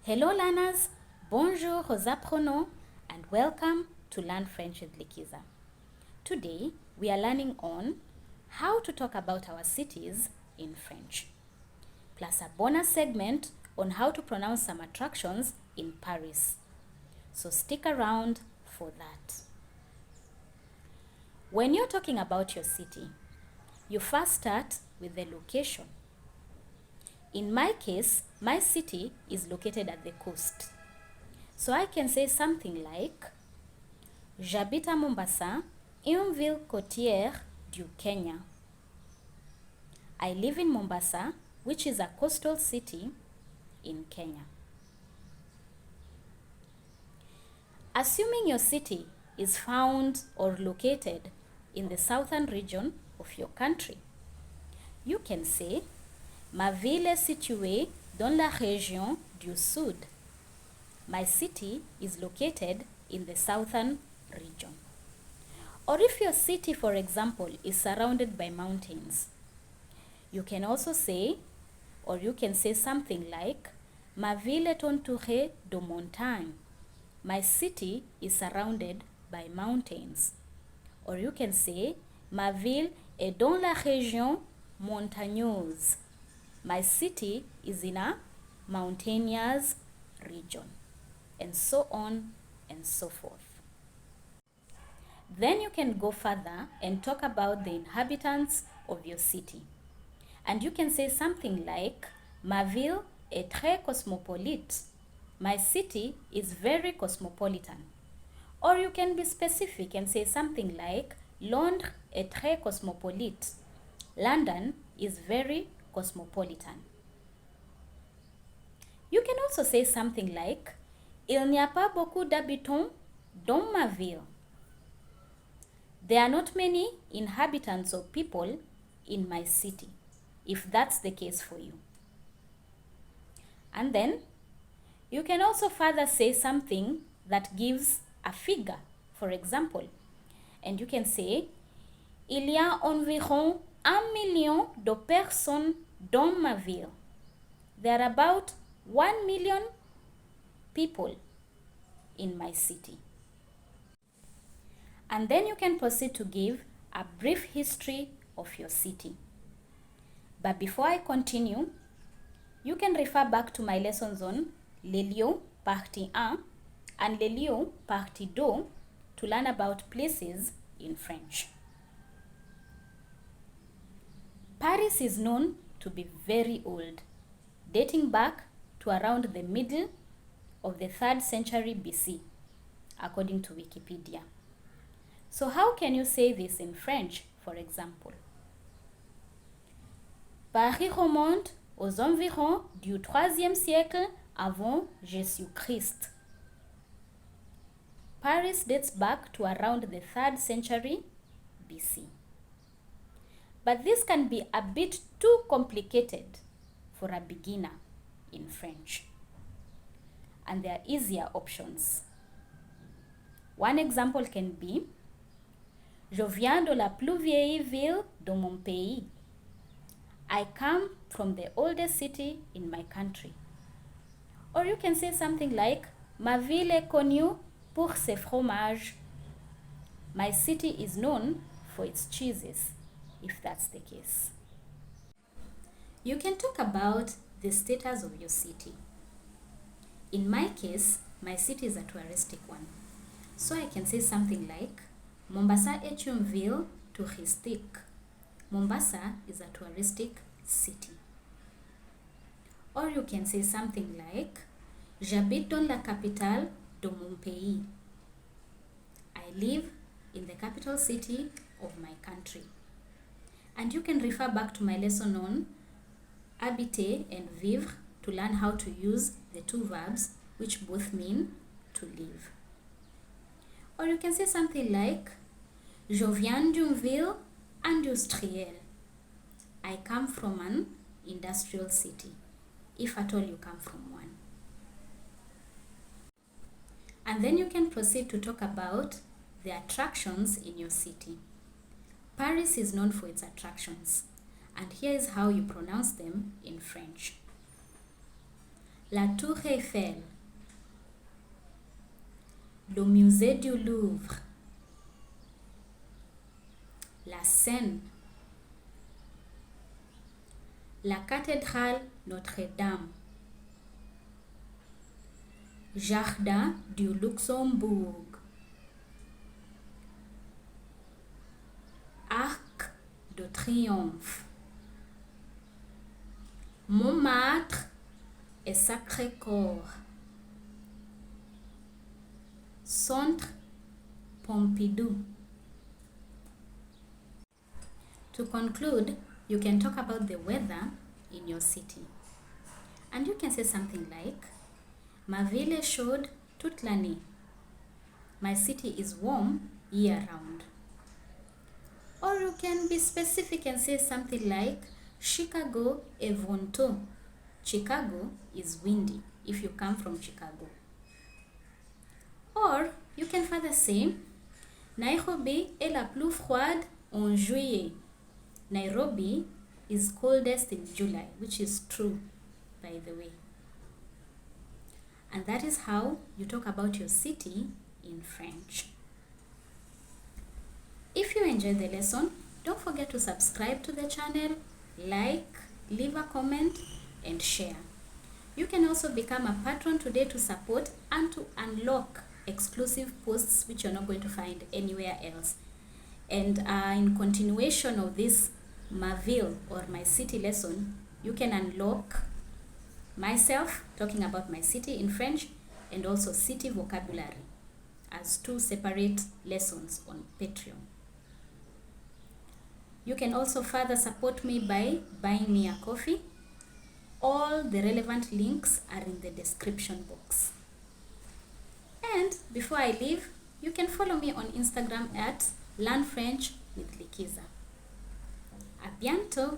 Hello learners, bonjour aux apprenants and welcome to Learn French with Likiza. Today we are learning on how to talk about our cities in French, plus a bonus segment on how to pronounce some attractions in Paris. So stick around for that. When you're talking about your city, you first start with the location. In my case, my city is located at the coast. So I can say something like, J'habite à Mombasa, une ville côtière du Kenya. I live in Mombasa, which is a coastal city in Kenya. Assuming your city is found or located in the southern region of your country, you can say, Ma ville est située dans la région du Sud. My city is located in the southern region. Or if your city, for example, is surrounded by mountains, you can also say, or you can say something like, Ma ville est entourée de montagnes. My city is surrounded by mountains. Or you can say, Ma ville est dans la région montagneuse. My city is in a mountainous region, and so on and so forth. Then you can go further and talk about the inhabitants of your city. And you can say something like, Ma ville est très cosmopolite. My city is very cosmopolitan. Or you can be specific and say something like, Londres est très cosmopolite. London is very cosmopolitan. You can also say something like, Il n'y a pas beaucoup d'habitants dans ma ville. There are not many inhabitants or people in my city, if that's the case for you. And then, you can also further say something that gives a figure, for example. And you can say, Il y a environ 1 million de personnes dans ma ville. There are about 1 million people in my city. And then you can proceed to give a brief history of your city. But before I continue, you can refer back to my lessons on Les lieux, partie 1, and Les lieux, partie 2, to learn about places in French. Paris is known to be very old, dating back to around the middle of the 3rd century BC, according to Wikipedia. So how can you say this in French, for example? Paris remonte aux environs du 3e siècle avant Jésus-Christ. Paris dates back to around the 3rd century BC. But this can be a bit too complicated for a beginner in French. And there are easier options. One example can be, Je viens de la plus vieille ville de mon pays. I come from the oldest city in my country. Or you can say something like, Ma ville est connue pour ses fromages. My city is known for its cheeses, if that's the case. You can talk about the status of your city. In my case, my city is a touristic one. So I can say something like, Mombasa est une ville touristique. Mombasa is a touristic city. Or you can say something like, J'habite dans la capitale de mon pays. I live in the capital city of my country. And you can refer back to my lesson on habiter and vivre to learn how to use the two verbs which both mean to live. Or you can say something like, Je viens d'une ville industrielle. I come from an industrial city, if at all you come from one. And then you can proceed to talk about the attractions in your city. Paris is known for its attractions, and here is how you pronounce them in French. La Tour Eiffel, le musée du Louvre, la Seine, la cathédrale Notre-Dame, Jardin du Luxembourg, Arc de Triomphe, Montmartre et Sacré-Cœur, Centre Pompidou. To conclude, you can talk about the weather in your city. And you can say something like, Ma ville est chaude toute l'année. My city is warm year round. Or you can be specific and say something like, Chicago est venteux. Chicago is windy if you come from Chicago. Or you can further say, Nairobi est la plus froide en juillet. Nairobi is coldest in July, which is true, by the way. And that is how you talk about your city in French. If you enjoyed the lesson, don't forget to subscribe to the channel, like, leave a comment, and share. You can also become a patron today to support and to unlock exclusive posts which you're not going to find anywhere else. And in continuation of this ma ville or my city lesson, you can unlock myself talking about my city in French and also city vocabulary as two separate lessons on Patreon. You can also further support me by buying me a coffee. All the relevant links are in the description box. And before I leave, you can follow me on Instagram at Learn French with Likiza. À bientôt!